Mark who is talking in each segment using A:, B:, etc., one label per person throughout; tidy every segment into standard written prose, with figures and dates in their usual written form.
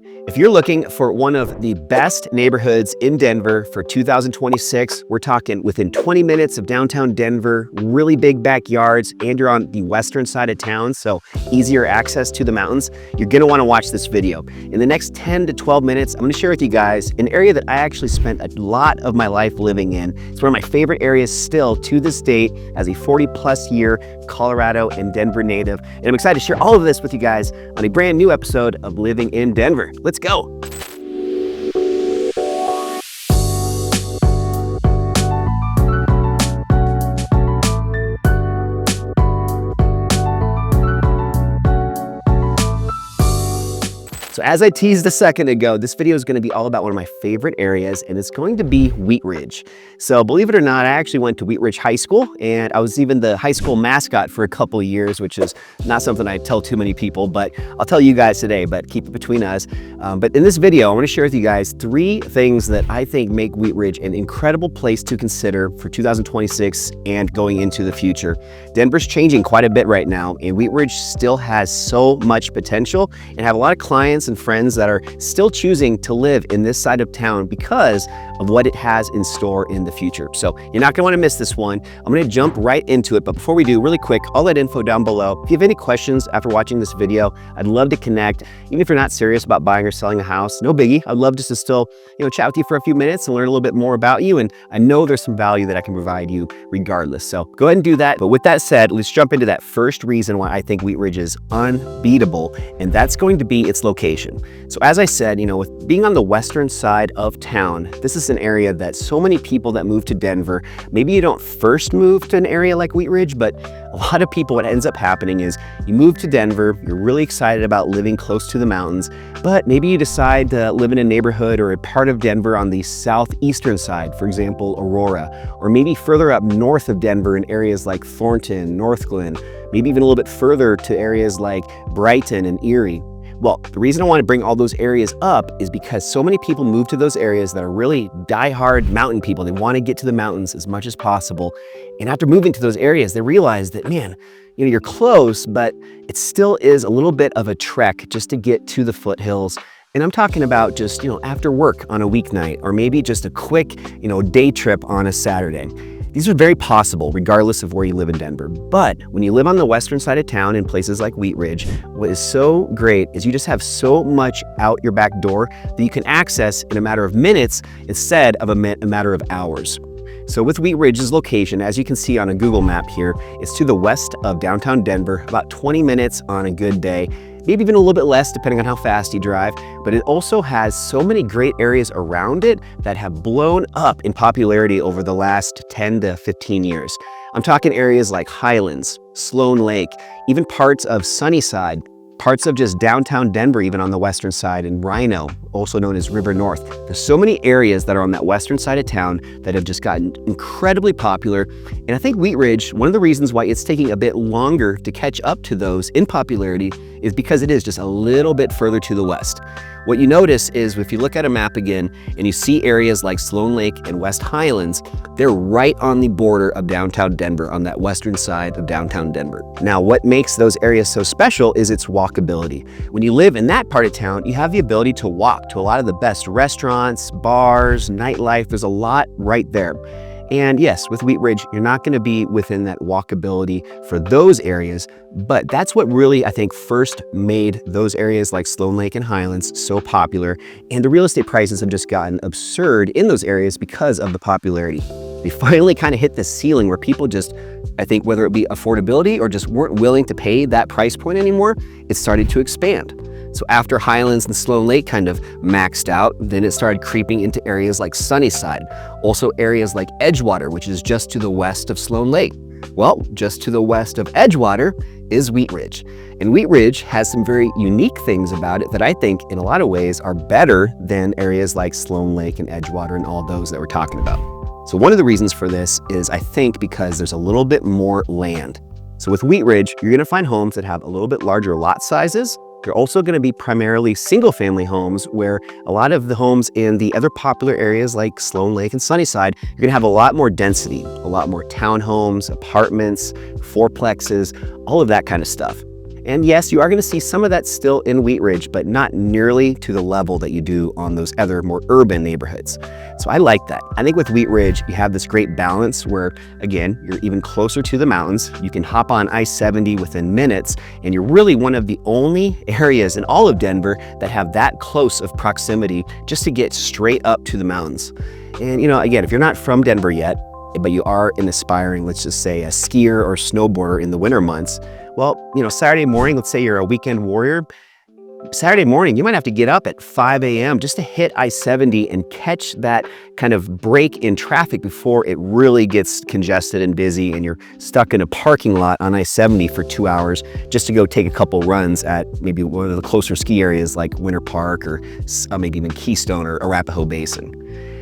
A: If you're looking for one of the best neighborhoods in Denver for 2026, we're talking within 20 minutes of downtown Denver, really big backyards, and you're on the western side of town, so easier access to the mountains, you're gonna wanna watch this video. In the next 10 to 12 minutes, I'm gonna share with you guys an area that I actually spent a lot of my life living in. It's one of my favorite areas still to this date as a 40+ year Colorado and Denver native. And I'm excited to share all of this with you guys on a brand new episode of Living in Denver. Let's go. So as I teased a second ago, this video is going to be all about one of my favorite areas, and it's going to be Wheat Ridge. So believe it or not, I actually went to Wheat Ridge High School, and I was even the high school mascot for a couple of years, which is not something I tell too many people, but I'll tell you guys today, but keep it between us. But in this video, I want to share with you guys 3 things that I think make Wheat Ridge an incredible place to consider for 2026 and going into the future. Denver's changing quite a bit right now, and Wheat Ridge still has so much potential and have a lot of clients and friends that are still choosing to live in this side of town because of what it has in store in the future. So you're not gonna wanna miss this one. I'm gonna jump right into it, but before we do, really quick, all that info down below. If you have any questions after watching this video, I'd love to connect. Even if you're not serious about buying or selling a house, no biggie. I'd love just to still, chat with you for a few minutes and learn a little bit more about you. And I know there's some value that I can provide you regardless. So go ahead and do that. But with that said, let's jump into that first reason why I think Wheat Ridge is unbeatable, and that's going to be its location. So as I said, with being on the western side of town, this is an area that so many people that move to Denver, maybe you don't first move to an area like Wheat Ridge, but a lot of people, what ends up happening is you move to Denver, you're really excited about living close to the mountains, but maybe you decide to live in a neighborhood or a part of Denver on the southeastern side, for example, Aurora, or maybe further up north of Denver in areas like Thornton, Northglen, maybe even a little bit further to areas like Brighton and Erie. Well, the reason I want to bring all those areas up is because so many people move to those areas that are really diehard mountain people. They want to get to the mountains as much as possible. And after moving to those areas, they realize that, man, you're close, but it still is a little bit of a trek just to get to the foothills. And I'm talking about just, after work on a weeknight, or maybe just a quick, day trip on a Saturday. These are very possible regardless of where you live in Denver. But when you live on the western side of town in places like Wheat Ridge, what is so great is you just have so much out your back door that you can access in a matter of minutes instead of a matter of hours. So with Wheat Ridge's location, as you can see on a Google map here, it's to the west of downtown Denver, about 20 minutes on a good day, maybe even a little bit less depending on how fast you drive, but it also has so many great areas around it that have blown up in popularity over the last 10 to 15 years. I'm talking areas like Highlands, Sloan Lake, even parts of Sunnyside, parts of just downtown Denver, even on the western side, and Rhino, also known as River North. There's so many areas that are on that western side of town that have just gotten incredibly popular. And I think Wheat Ridge, one of the reasons why it's taking a bit longer to catch up to those in popularity is because it is just a little bit further to the west. What you notice is if you look at a map again and you see areas like Sloan Lake and West Highlands, they're right on the border of downtown Denver, on that western side of downtown Denver. Now, what makes those areas so special is its walkability. When you live in that part of town, you have the ability to walk to a lot of the best restaurants, bars, nightlife. There's a lot right there. And yes, with Wheat Ridge, you're not going to be within that walkability for those areas, but that's what really, I think, first made those areas like Sloan Lake and Highlands so popular. And the real estate prices have just gotten absurd in those areas because of the popularity. They finally kind of hit the ceiling where people just, I think, whether it be affordability or just weren't willing to pay that price point anymore, it started to expand. So after Highlands and Sloan Lake kind of maxed out, then it started creeping into areas like Sunnyside, also areas like Edgewater, which is just to the west of Sloan Lake. Well, just to the west of Edgewater is Wheat Ridge. And Wheat Ridge has some very unique things about it that I think in a lot of ways are better than areas like Sloan Lake and Edgewater and all those that we're talking about. So one of the reasons for this is, I think, because there's a little bit more land. So with Wheat Ridge, you're going to find homes that have a little bit larger lot sizes. They're also going to be primarily single-family homes, where a lot of the homes in the other popular areas like Sloan Lake and Sunnyside, you're going to have a lot more density, a lot more townhomes, apartments, fourplexes, all of that kind of stuff. And yes, you are going to see some of that still in Wheat Ridge, but not nearly to the level that you do on those other more urban neighborhoods. So I like that. I think with Wheat Ridge, you have this great balance where, again, you're even closer to the mountains. You can hop on I-70 within minutes, and you're really one of the only areas in all of Denver that have that close of proximity just to get straight up to the mountains. And, again, if you're not from Denver yet, but you are an aspiring, let's just say, a skier or snowboarder in the winter months, well, Saturday morning, let's say you're a weekend warrior, Saturday morning, you might have to get up at 5 a.m. just to hit I-70 and catch that kind of break in traffic before it really gets congested and busy and you're stuck in a parking lot on I-70 for 2 hours just to go take a couple runs at maybe one of the closer ski areas like Winter Park or maybe even Keystone or Arapahoe Basin.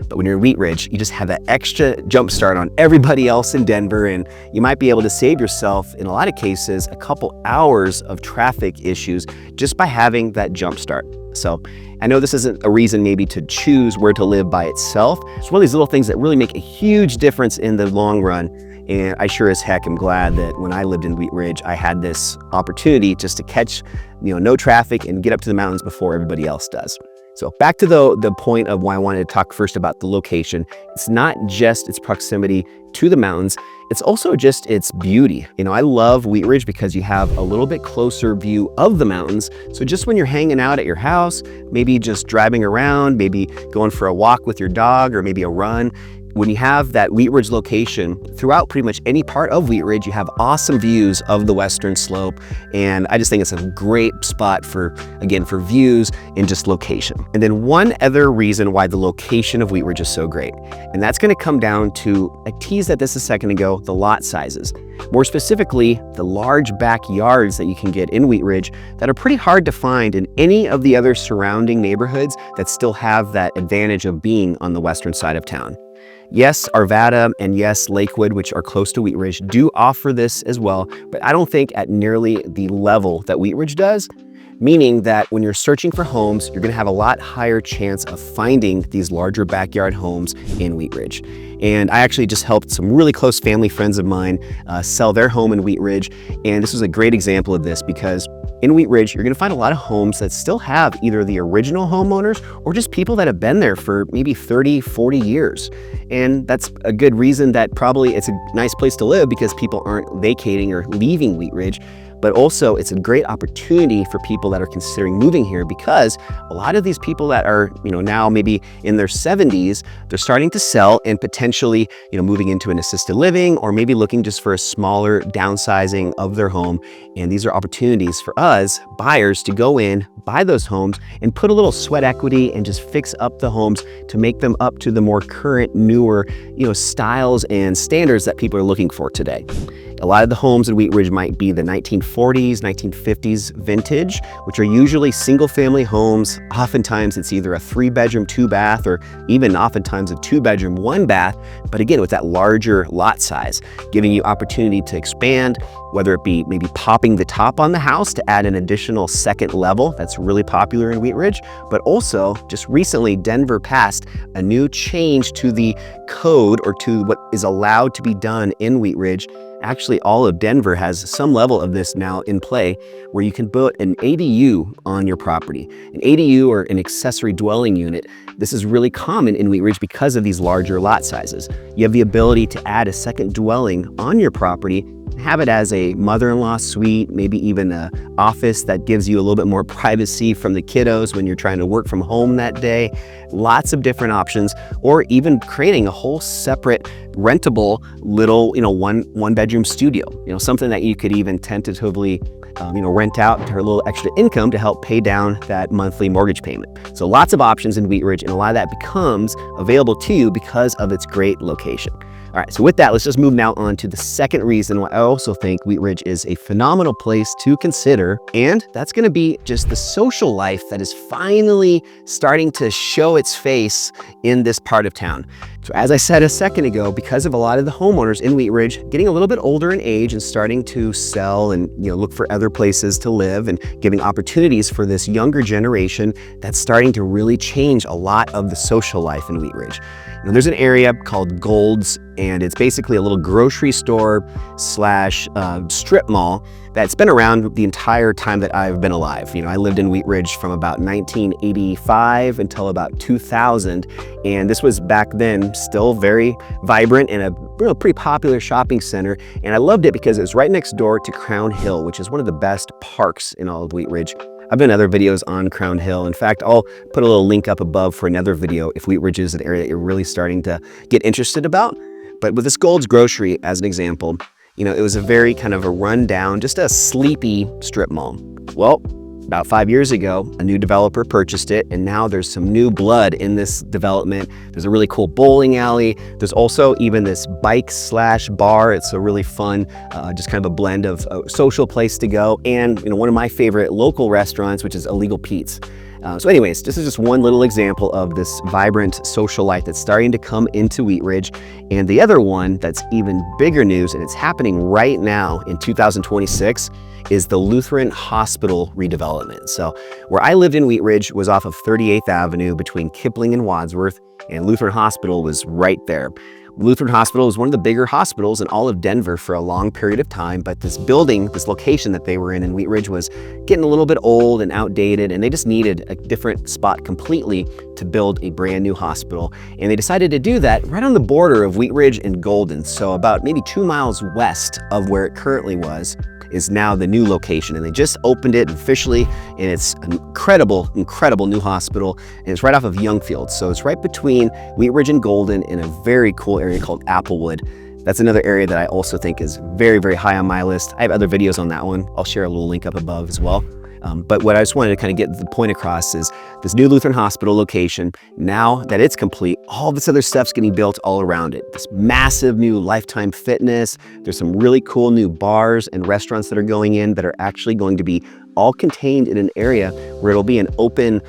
A: But when you're in Wheat Ridge, you just have that extra jump start on everybody else in Denver, and you might be able to save yourself, in a lot of cases, a couple hours of traffic issues just by having that jump start. So I know this isn't a reason maybe to choose where to live by itself. It's one of these little things that really make a huge difference in the long run. And I sure as heck am glad that when I lived in Wheat Ridge, I had this opportunity just to catch, no traffic and get up to the mountains before everybody else does. So back to the point of why I wanted to talk first about the location. It's not just its proximity to the mountains, it's also just its beauty. I love Wheat Ridge because you have a little bit closer view of the mountains. So just when you're hanging out at your house, maybe just driving around, maybe going for a walk with your dog or maybe a run, when you have that Wheat Ridge location, throughout pretty much any part of Wheat Ridge, you have awesome views of the western slope. And I just think it's a great spot for views and just location. And then one other reason why the location of Wheat Ridge is so great, and that's gonna come down to, I teased at this a second ago, the lot sizes. More specifically, the large backyards that you can get in Wheat Ridge that are pretty hard to find in any of the other surrounding neighborhoods that still have that advantage of being on the western side of town. Yes, Arvada and yes, Lakewood, which are close to Wheat Ridge, do offer this as well, but I don't think at nearly the level that Wheat Ridge does, meaning that when you're searching for homes, you're gonna have a lot higher chance of finding these larger backyard homes in Wheat Ridge. And I actually just helped some really close family friends of mine sell their home in Wheat Ridge, and this was a great example of this because in Wheat Ridge, you're gonna find a lot of homes that still have either the original homeowners or just people that have been there for maybe 30, 40 years. And that's a good reason that probably it's a nice place to live because people aren't vacating or leaving Wheat Ridge. But also it's a great opportunity for people that are considering moving here because a lot of these people that are, now maybe in their 70s, they're starting to sell and potentially, moving into an assisted living or maybe looking just for a smaller downsizing of their home. And these are opportunities for us buyers to go in, buy those homes and put a little sweat equity and just fix up the homes to make them up to the more current, newer, styles and standards that people are looking for today. A lot of the homes in Wheat Ridge might be the 1940s, 1950s vintage, which are usually single family homes. Oftentimes it's either a 3-bedroom, 2-bath, or even oftentimes a 2-bedroom, 1-bath. But again, with that larger lot size, giving you opportunity to expand, whether it be maybe popping the top on the house to add an additional second level. That's really popular in Wheat Ridge. But also just recently, Denver passed a new change to the code or to what is allowed to be done in Wheat Ridge. Actually, all of Denver has some level of this now in play where you can put an ADU on your property. An ADU or an accessory dwelling unit. This is really common in Wheat Ridge because of these larger lot sizes. You have the ability to add a second dwelling on your property, have it as a mother-in-law suite, maybe even an office that gives you a little bit more privacy from the kiddos when you're trying to work from home that day. Lots of different options, or even creating a whole separate rentable little, one bedroom studio, something that you could even tentatively rent out to her little extra income to help pay down that monthly mortgage payment. So lots of options in Wheat Ridge, and a lot of that becomes available to you because of its great location. All right, so with that, let's just move now on to the second reason why I also think Wheat Ridge is a phenomenal place to consider, and that's gonna be just the social life that is finally starting to show its face in this part of town. So as I said a second ago, because of a lot of the homeowners in Wheat Ridge getting a little bit older in age and starting to sell and look for other places to live and giving opportunities for this younger generation, that's starting to really change a lot of the social life in Wheat Ridge. There's an area called Gold's, and it's basically a little grocery store slash strip mall that's been around the entire time that I've been alive. I lived in Wheat Ridge from about 1985 until about 2000, and this was back then still very vibrant and a pretty popular shopping center. And I loved it because it was right next door to Crown Hill, which is one of the best parks in all of Wheat Ridge. I've done other videos on Crown Hill. In fact, I'll put a little link up above for another video if Wheat Ridge is an area that you're really starting to get interested about. But with this Gold's Grocery as an example, it was a very kind of a rundown, just a sleepy strip mall. Well, about 5 years ago, a new developer purchased it, and now there's some new blood in this development. There's a really cool bowling alley. There's also even this bike/bar. It's a really fun, just kind of a blend of a social place to go, and one of my favorite local restaurants, which is Illegal Pete's. So anyways, this is just one little example of this vibrant social life that's starting to come into Wheat Ridge. And the other one that's even bigger news, and it's happening right now in 2026, is the Lutheran Hospital redevelopment. So where I lived in Wheat Ridge was off of 38th Avenue between Kipling and Wadsworth, and Lutheran Hospital was right there. Lutheran Hospital was one of the bigger hospitals in all of Denver for a long period of time, but this building, this location that they were in Wheat Ridge, was getting a little bit old and outdated, and they just needed a different spot completely to build a brand new hospital. And they decided to do that right on the border of Wheat Ridge and Golden, so about maybe 2 miles west of where it currently was is now the new location, and they just opened it officially, and it's an incredible new hospital, and it's right off of Youngfield, so it's right between Wheat Ridge and Golden in a very cool area called Applewood. That's another area that I also think is very, very high on my list. I have other videos on that one. I'll share a little link up above as well. But what I just wanted to kind of get the point across is this new Lutheran Hospital location, now that it's complete, all this other stuff's getting built all around it. This massive new Lifetime Fitness. There's some really cool new bars and restaurants that are going in that are actually going to be all contained in an area where it'll be an open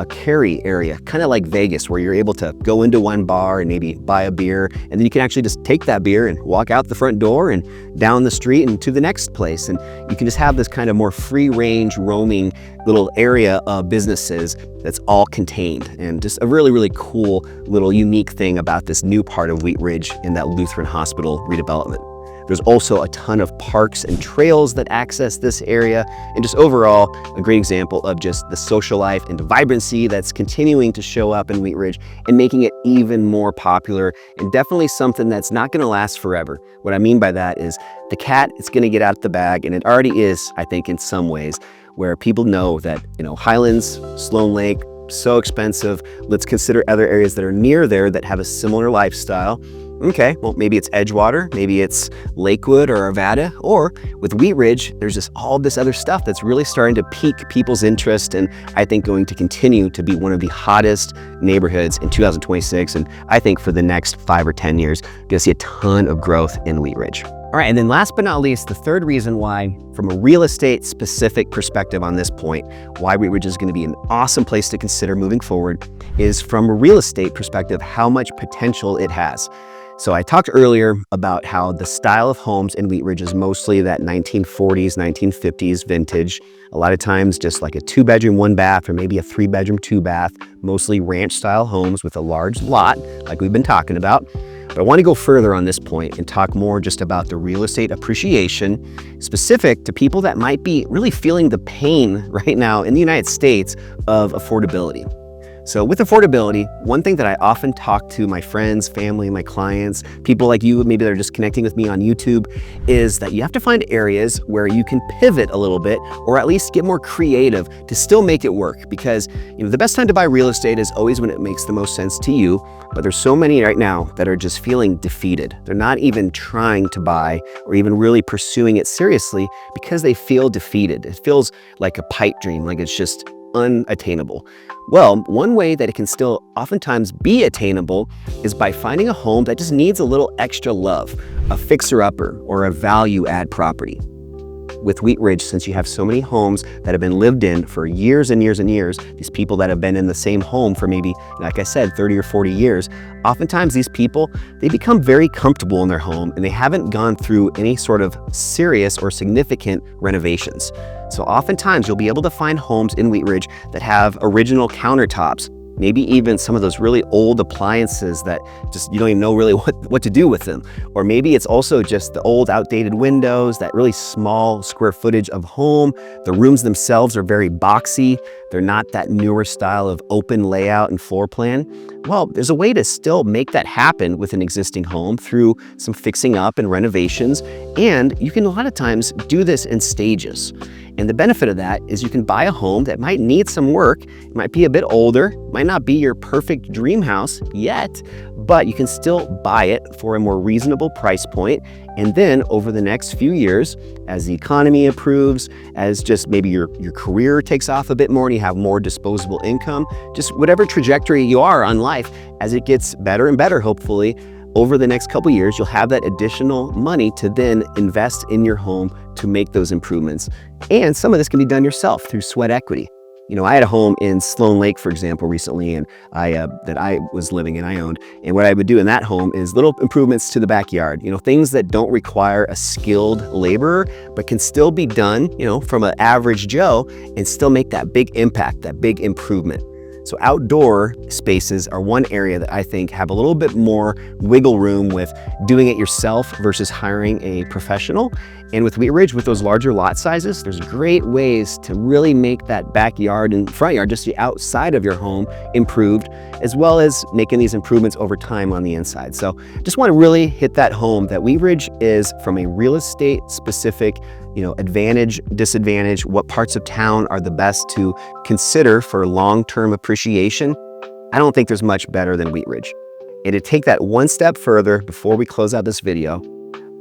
A: carry area, kind of like Vegas, where you're able to go into one bar and maybe buy a beer, and then you can actually just take that beer and walk out the front door and down the street and to the next place. And you can just have this kind of more free range roaming little area of businesses that's all contained, and just a really, really cool little unique thing about this new part of Wheat Ridge in that Lutheran Hospital redevelopment. There's also a ton of parks and trails that access this area, and just overall, a great example of just the social life and the vibrancy that's continuing to show up in Wheat Ridge and making it even more popular, and definitely something that's not gonna last forever. What I mean by that is the cat is gonna get out of the bag, and it already is, I think, in some ways, where people know that, Highlands, Sloan Lake, so expensive. Let's consider other areas that are near there that have a similar lifestyle. Okay, well, maybe it's Edgewater, maybe it's Lakewood or Arvada, or with Wheat Ridge, there's just all this other stuff that's really starting to pique people's interest, and I think going to continue to be one of the hottest neighborhoods in 2026, and I think for the next 5 or 10 years, you're gonna see a ton of growth in Wheat Ridge. All right, and then last but not least, the third reason why, from a real estate specific perspective on this point, why Wheat Ridge is gonna be an awesome place to consider moving forward is from a real estate perspective, how much potential it has. So I talked earlier about how the style of homes in Wheat Ridge is mostly that 1940s, 1950s vintage. A lot of times just like a 2-bedroom, 1-bath, or maybe a 3-bedroom, 2-bath, mostly ranch style homes with a large lot like we've been talking about. But I want to go further on this point and talk more just about the real estate appreciation specific to people that might be really feeling the pain right now in the United States of affordability. So with affordability, one thing that I often talk to my friends, family, my clients, people like you, maybe they're just connecting with me on YouTube, is that you have to find areas where you can pivot a little bit, or at least get more creative to still make it work. Because the best time to buy real estate is always when it makes the most sense to you. But there's so many right now that are just feeling defeated. They're not even trying to buy or even really pursuing it seriously because they feel defeated. It feels like a pipe dream, like it's just unattainable. Well, one way that it can still oftentimes be attainable is by finding a home that just needs a little extra love, a fixer-upper or a value-add property. With Wheat Ridge, since you have so many homes that have been lived in for years and years and years, these people that have been in the same home for maybe, like I said, 30 or 40 years, oftentimes these people, they become very comfortable in their home and they haven't gone through any sort of serious or significant renovations. So oftentimes you'll be able to find homes in Wheat Ridge that have original countertops, maybe even some of those really old appliances that just you don't even know really what to do with them. Or maybe it's also just the old outdated windows, that really small square footage of home. The rooms themselves are very boxy. They're not that newer style of open layout and floor plan. Well, there's a way to still make that happen with an existing home through some fixing up and renovations. And you can a lot of times do this in stages. And the benefit of that is you can buy a home that might need some work. It might be a bit older, might not be your perfect dream house yet, but you can still buy it for a more reasonable price point. And then over the next few years, as the economy improves, as just maybe your career takes off a bit more and you have more disposable income, just whatever trajectory you are on life, as it gets better and better, hopefully, over the next couple years, you'll have that additional money to then invest in your home to make those improvements. And some of this can be done yourself through sweat equity. You know, I had a home in Sloan Lake, for example, recently, and that I was living in, I owned. And what I would do in that home is little improvements to the backyard, you know, things that don't require a skilled laborer, but can still be done, you know, from an average Joe and still make that big impact, that big improvement. So outdoor spaces are one area that I think have a little bit more wiggle room with doing it yourself versus hiring a professional. And with Wheat Ridge, with those larger lot sizes, there's great ways to really make that backyard and front yard, just the outside of your home, improved, as well as making these improvements over time on the inside. So just want to really hit that home that Wheat Ridge is, from a real estate specific, you know, advantage, disadvantage, what parts of town are the best to consider for long-term appreciation. I don't think there's much better than Wheat Ridge. And to take that one step further before we close out this video,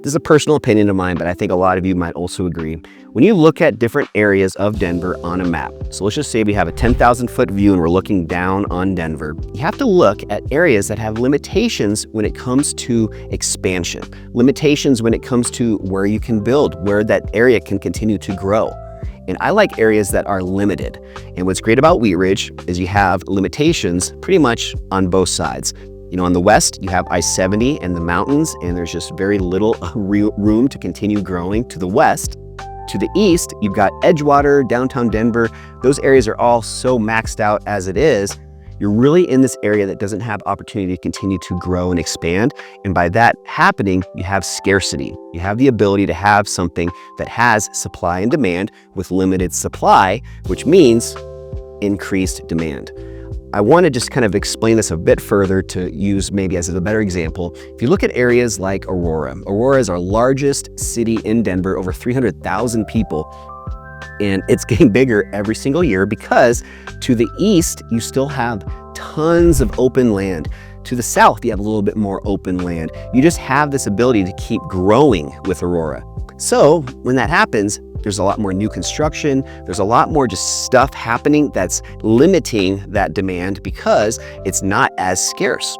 A: this is a personal opinion of mine, but I think a lot of you might also agree. When you look at different areas of Denver on a map, so let's just say we have a 10,000 foot view and we're looking down on Denver, you have to look at areas that have limitations when it comes to expansion, limitations when it comes to where you can build, where that area can continue to grow. And I like areas that are limited. And what's great about Wheat Ridge is you have limitations pretty much on both sides. You know, on the west, you have I-70 and the mountains, and there's just very little room to continue growing to the west. To the east, you've got Edgewater, downtown Denver. Those areas are all so maxed out as it is. You're really in this area that doesn't have opportunity to continue to grow and expand. And by that happening, you have scarcity. You have the ability to have something that has supply and demand with limited supply, which means increased demand. I want to just kind of explain this a bit further to use maybe as a better example. If you look at areas like Aurora, Aurora is our largest city in Denver, over 300,000 people. And it's getting bigger every single year because to the east, you still have tons of open land. To the south, you have a little bit more open land. You just have this ability to keep growing with Aurora. So when that happens, there's a lot more new construction. There's a lot more just stuff happening that's limiting that demand because it's not as scarce.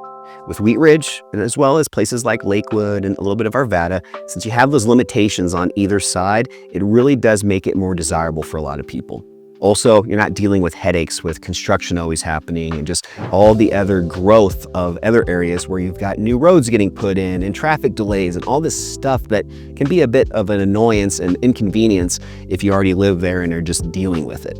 A: With Wheat Ridge, and as well as places like Lakewood and a little bit of Arvada, since you have those limitations on either side, it really does make it more desirable for a lot of people. Also, you're not dealing with headaches with construction always happening and just all the other growth of other areas where you've got new roads getting put in and traffic delays and all this stuff that can be a bit of an annoyance and inconvenience if you already live there and are just dealing with it.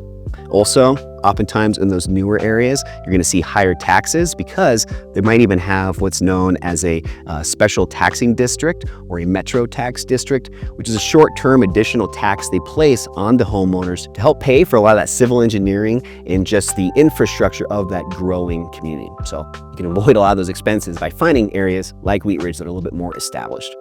A: Also, oftentimes in those newer areas, you're going to see higher taxes because they might even have what's known as a special taxing district or a metro tax district, which is a short-term additional tax they place on the homeowners to help pay for a lot of that civil engineering and just the infrastructure of that growing community. So you can avoid a lot of those expenses by finding areas like Wheat Ridge that are a little bit more established.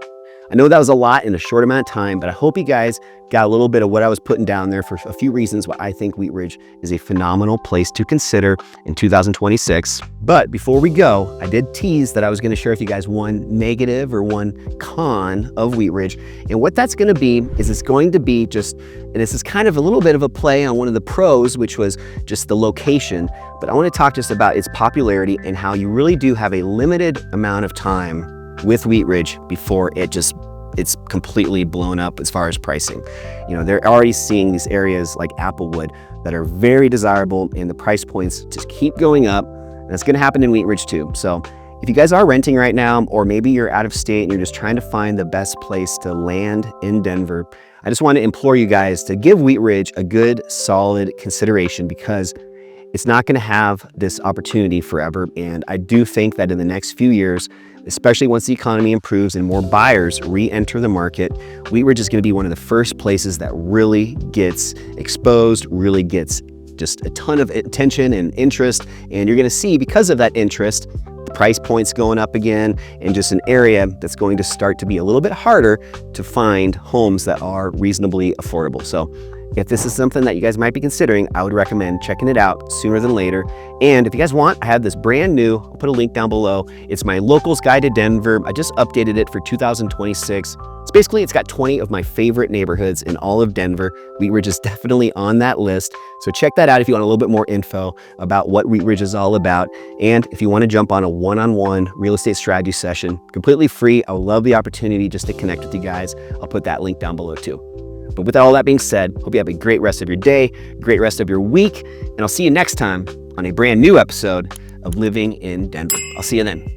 A: I know that was a lot in a short amount of time, but I hope you guys got a little bit of what I was putting down there for a few reasons why I think Wheat Ridge is a phenomenal place to consider in 2026. But before we go, I did tease that I was going to share with you guys one negative or one con of Wheat Ridge. And what that's going to be is it's going to be just, and this is kind of a little bit of a play on one of the pros, which was just the location. But I want to talk just about its popularity and how you really do have a limited amount of time with Wheat Ridge before it's completely blown up as far as pricing. You know, they're already seeing these areas like Applewood that are very desirable and the price points just keep going up. And that's going to happen in Wheat Ridge too. So if you guys are renting right now, or maybe you're out of state and you're just trying to find the best place to land in Denver, I just want to implore you guys to give Wheat Ridge a good, solid consideration because it's not going to have this opportunity forever. And I do think that in the next few years, especially once the economy improves and more buyers re-enter the market, Wheat Ridge is going to be one of the first places that really gets exposed, really gets just a ton of attention and interest. And you're going to see, because of that interest, the price points going up again, and just an area that's going to start to be a little bit harder to find homes that are reasonably affordable. So if this is something that you guys might be considering, I would recommend checking it out sooner than later. And if you guys want, I have this brand new, I'll put a link down below. It's my Locals Guide to Denver. I just updated it for 2026. It's got 20 of my favorite neighborhoods in all of Denver. Wheat Ridge is definitely on that list. So check that out if you want a little bit more info about what Wheat Ridge is all about. And if you want to jump on a one-on-one real estate strategy session, completely free. I would love the opportunity just to connect with you guys. I'll put that link down below too. But with all that being said, hope you have a great rest of your day, great rest of your week, and I'll see you next time on a brand new episode of Living in Denver. I'll see you then.